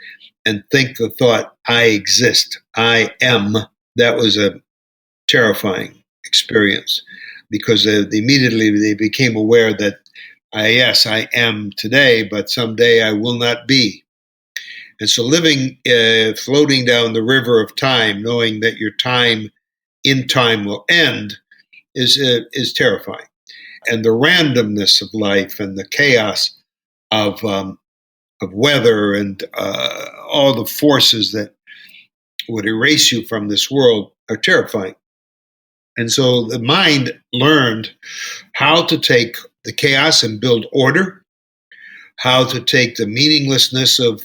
and think the thought, I exist, I am, that was a terrifying experience because immediately they became aware that, yes, I am today, but someday I will not be. And so living, floating down the river of time, knowing that your time in time will end, is terrifying. And the randomness of life and the chaos of weather and all the forces that would erase you from this world are terrifying. And so the mind learned how to take the chaos and build order, how to take the meaninglessness of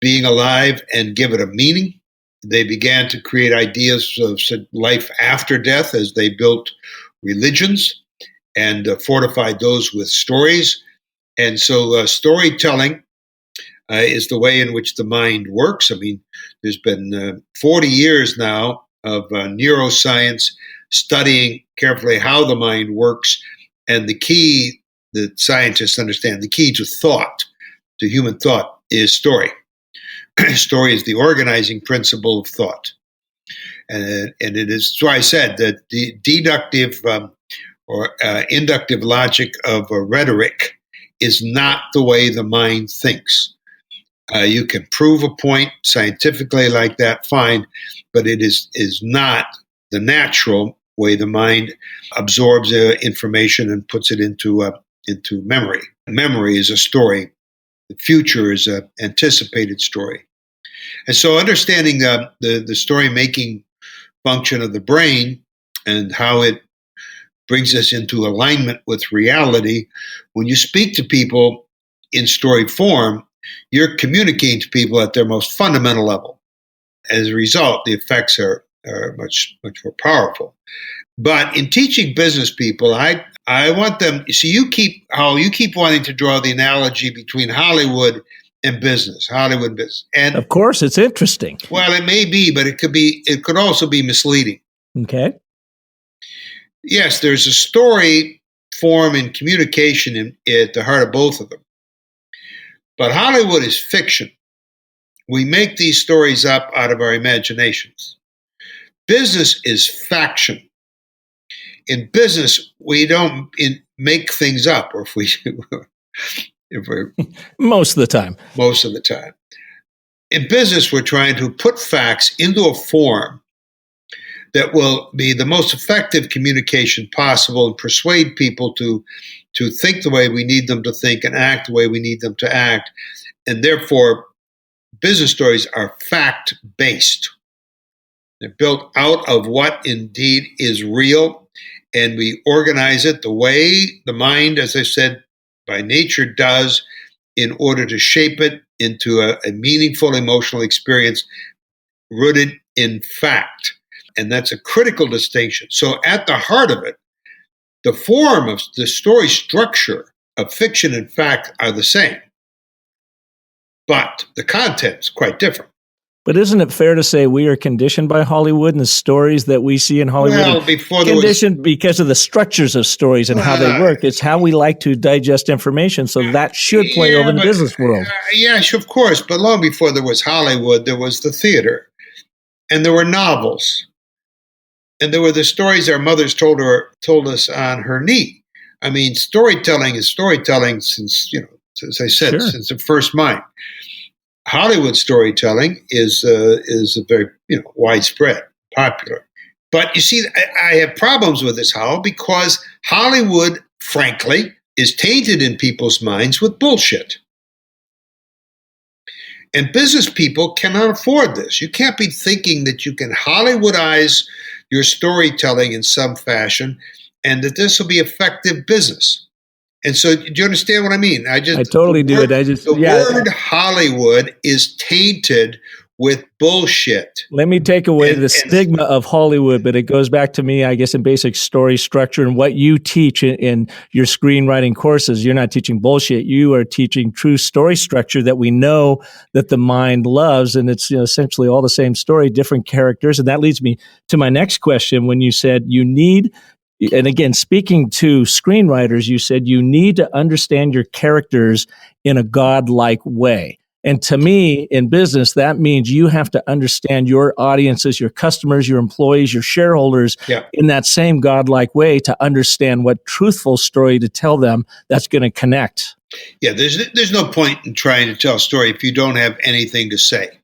being alive and give it a meaning, They began to create ideas of life after death as they built religions and fortified those with stories. And so storytelling is the way in which the mind works. I mean, there's been 40 years now of neuroscience studying carefully how the mind works. And the key that scientists understand, the key to thought, to human thought, is story. Story is the organizing principle of thought. And it is why I said that the deductive or inductive logic of rhetoric is not the way the mind thinks. You can prove a point scientifically like that, fine, but it is not the natural way the mind absorbs information and puts it into memory. Memory is a story. The future is an anticipated story. And so understanding the story-making function of the brain and how it brings us into alignment with reality, when you speak to people in story form, you're communicating to people at their most fundamental level. As a result, the effects are much, much more powerful. But in teaching business people, I want them, see, you keep wanting to draw the analogy between Hollywood and business, Hollywood business. And of course, it's interesting. Well, it may be, but it could also be misleading. Okay. Yes, there's a story form and communication at the heart of both of them. But Hollywood is fiction. We make these stories up out of our imaginations. Business is faction. In business, we don't make things up, or if we're most of the time. Most of the time. In business, we're trying to put facts into a form that will be the most effective communication possible and persuade people to think the way we need them to think and act the way we need them to act. And therefore, business stories are fact-based. They're built out of what indeed is real, and we organize it the way the mind, as I said, by nature does, in order to shape it into a meaningful emotional experience rooted in fact. And that's a critical distinction. So at the heart of it, the form of the story structure of fiction and fact are the same, but the content's quite different. But isn't it fair to say we are conditioned by Hollywood and the stories that we see in Hollywood? Well, before there conditioned because of the structures of stories and how they work. It's how we like to digest information, so that should play over in the business world. Yes, of course. But long before there was Hollywood, there was the theater, and there were novels, and there were the stories our mothers told us on her knee. I mean, storytelling is storytelling since, as I said, since the first mind. Hollywood storytelling is a very widespread, popular. But you see, I have problems with this, Howell, because Hollywood, frankly, is tainted in people's minds with bullshit. And business people cannot afford this. You can't be thinking that you can Hollywoodize your storytelling in some fashion and that this will be effective business. And so, do you understand what I mean? I totally do. The word Hollywood is tainted with bullshit. Let me take away the stigma of Hollywood, but it goes back to me, I guess, in basic story structure and what you teach in your screenwriting courses. You're not teaching bullshit. You are teaching true story structure that we know that the mind loves, and it's essentially all the same story, different characters. And that leads me to my next question when you said you need. And again, speaking to screenwriters, you said you need to understand your characters in a godlike way. And to me, in business, that means you have to understand your audiences, your customers, your employees, your shareholders in that same godlike way to understand what truthful story to tell them that's going to connect. Yeah, there's no point in trying to tell a story if you don't have anything to say.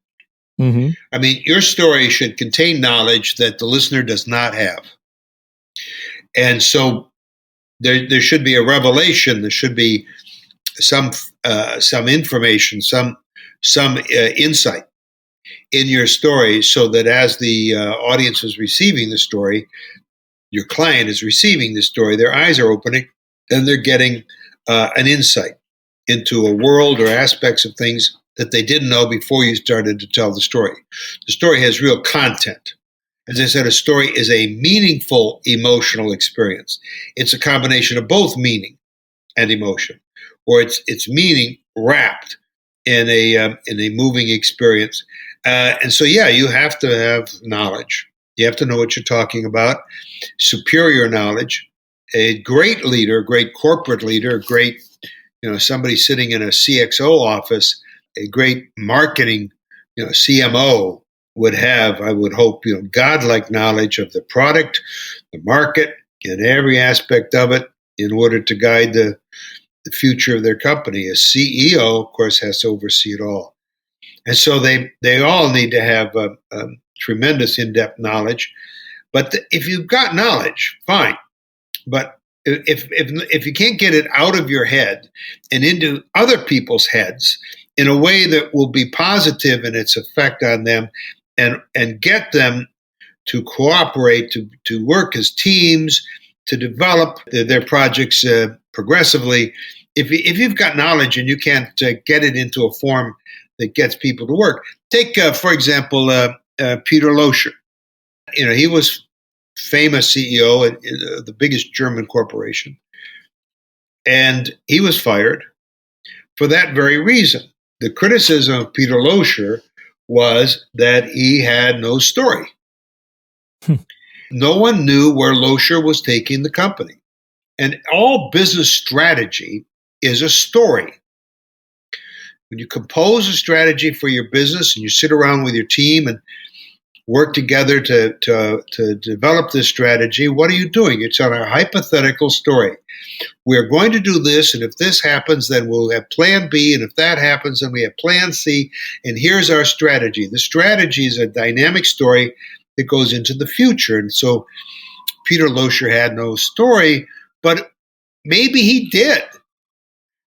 Mm-hmm. I mean, your story should contain knowledge that the listener does not have. And so there should be a revelation. There should be some information, some insight in your story, so that as the audience is receiving the story, your client is receiving the story, their eyes are opening, and they're getting an insight into a world or aspects of things that they didn't know before you started to tell the story. The story has real content. As I said, a story is a meaningful emotional experience. It's a combination of both meaning and emotion, or it's meaning wrapped in a moving experience. And so, yeah, you have to have knowledge. You have to know what you're talking about, superior knowledge. A great leader, a great corporate leader, a great, somebody sitting in a CXO office, a great marketing, CMO would have, I would hope, godlike knowledge of the product, the market, and every aspect of it in order to guide the future of their company. A CEO, of course, has to oversee it all. And so they all need to have a tremendous in-depth knowledge. But if you've got knowledge, fine. But if you can't get it out of your head and into other people's heads in a way that will be positive in its effect on them and get them to cooperate, to work as teams, to develop their projects progressively, if you've got knowledge and you can't get it into a form that gets people to work. Take, for example, Peter Loscher. He was famous CEO at the biggest German corporation. And he was fired for that very reason. The criticism of Peter Loscher was that he had no story. No one knew where Loscher was taking the company. And all business strategy is a story. When you compose a strategy for your business and you sit around with your team and work together to develop this strategy, what are you doing? It's on a hypothetical story. We're going to do this, and if this happens, then we'll have plan B, and if that happens, then we have plan C, and here's our strategy. The strategy is a dynamic story that goes into the future. And so Peter Loscher had no story, but maybe he did.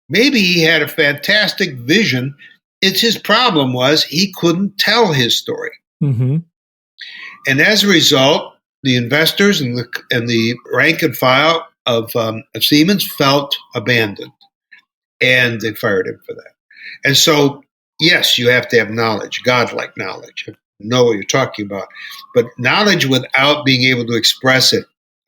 Maybe he had a fantastic vision. His problem was he couldn't tell his story. Mm-hmm. And as a result, the investors and the rank and file of Siemens felt abandoned, and they fired him for that. And so, yes, you have to have knowledge, godlike knowledge, know what you're talking about. But knowledge without being able to express it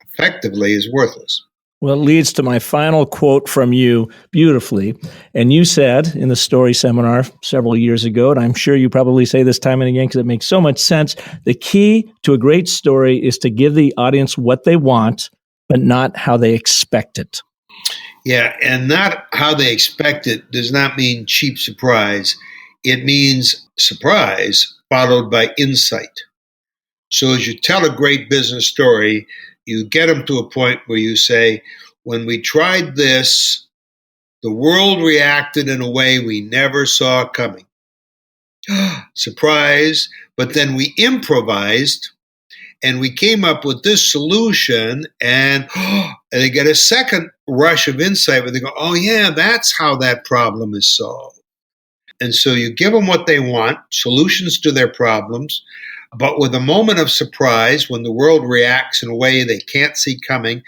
effectively is worthless. Well, it leads to my final quote from you beautifully. And you said in the story seminar several years ago, and I'm sure you probably say this time and again because it makes so much sense, the key to a great story is to give the audience what they want, but not how they expect it. Yeah, and not how they expect it does not mean cheap surprise. It means surprise followed by insight. So as you tell a great business story, you get them to a point where you say, when we tried this, the world reacted in a way we never saw coming. Surprise. But then we improvised and we came up with this solution, and they get a second rush of insight where they go, oh yeah, that's how that problem is solved. And so you give them what they want, solutions to their problems, but with a moment of surprise when the world reacts in a way they can't see coming,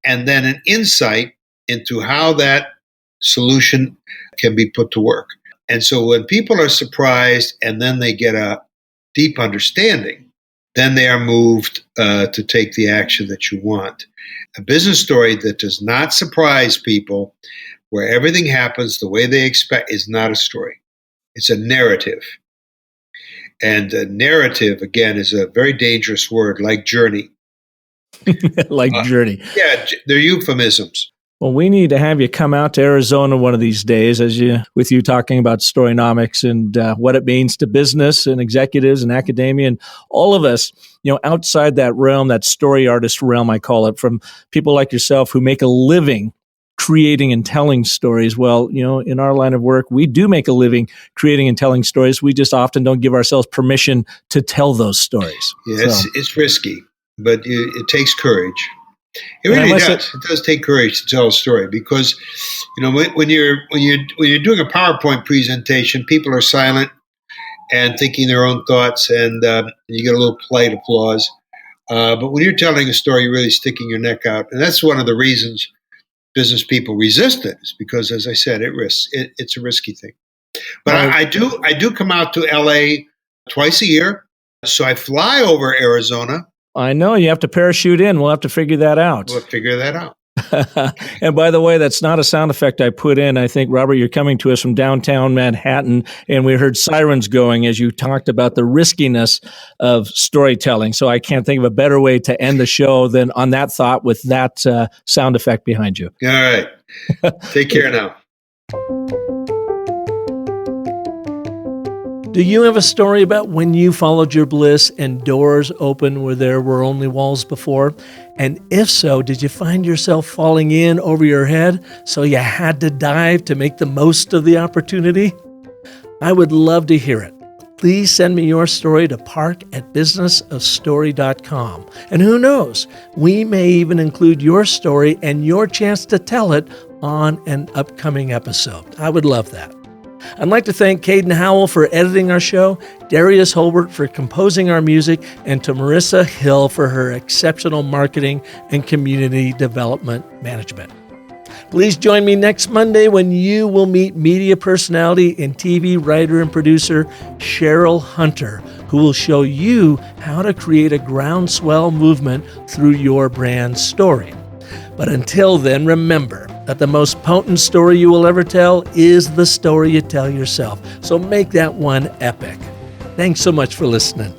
and then an insight into how that solution can be put to work. And so when people are surprised and then they get a deep understanding, then they are moved to take the action that you want. A business story that does not surprise people, where everything happens the way they expect, is not a story. It's a narrative. And a narrative, again, is a very dangerous word, like journey. Like journey. Yeah, they're euphemisms. Well, we need to have you come out to Arizona one of these days, with you talking about Storynomics and what it means to business and executives and academia and all of us, outside that realm, that story artist realm, I call it, from people like yourself who make a living creating and telling stories. Well, in our line of work, we do make a living creating and telling stories. We just often don't give ourselves permission to tell those stories. Yeah, it's risky, but it takes courage. It really does. It does take courage to tell a story because, when you're doing a PowerPoint presentation, people are silent and thinking their own thoughts, and you get a little polite applause. But when you're telling a story, you're really sticking your neck out, and that's one of the reasons business people resist it. Is because, as I said, it's a risky thing. But I do come out to LA twice a year. So I fly over Arizona. I know you have to parachute in. We'll have to figure that out. We'll figure that out. And by the way, that's not a sound effect I put in. I think, Robert, you're coming to us from downtown Manhattan, and we heard sirens going as you talked about the riskiness of storytelling. So I can't think of a better way to end the show than on that thought with that sound effect behind you. All right. Take care now. Do you have a story about when you followed your bliss and doors opened where there were only walls before? And if so, did you find yourself falling in over your head so you had to dive to make the most of the opportunity? I would love to hear it. Please send me your story to park@businessofstory.com. And who knows, we may even include your story and your chance to tell it on an upcoming episode. I would love that. I'd like to thank Caden Howell for editing our show, Darius Holbert for composing our music, and to Marissa Hill for her exceptional marketing and community development management. Please join me next Monday when you will meet media personality and TV writer and producer Cheryl Hunter, who will show you how to create a groundswell movement through your brand story. But until then, remember that the most potent story you will ever tell is the story you tell yourself. So make that one epic. Thanks so much for listening.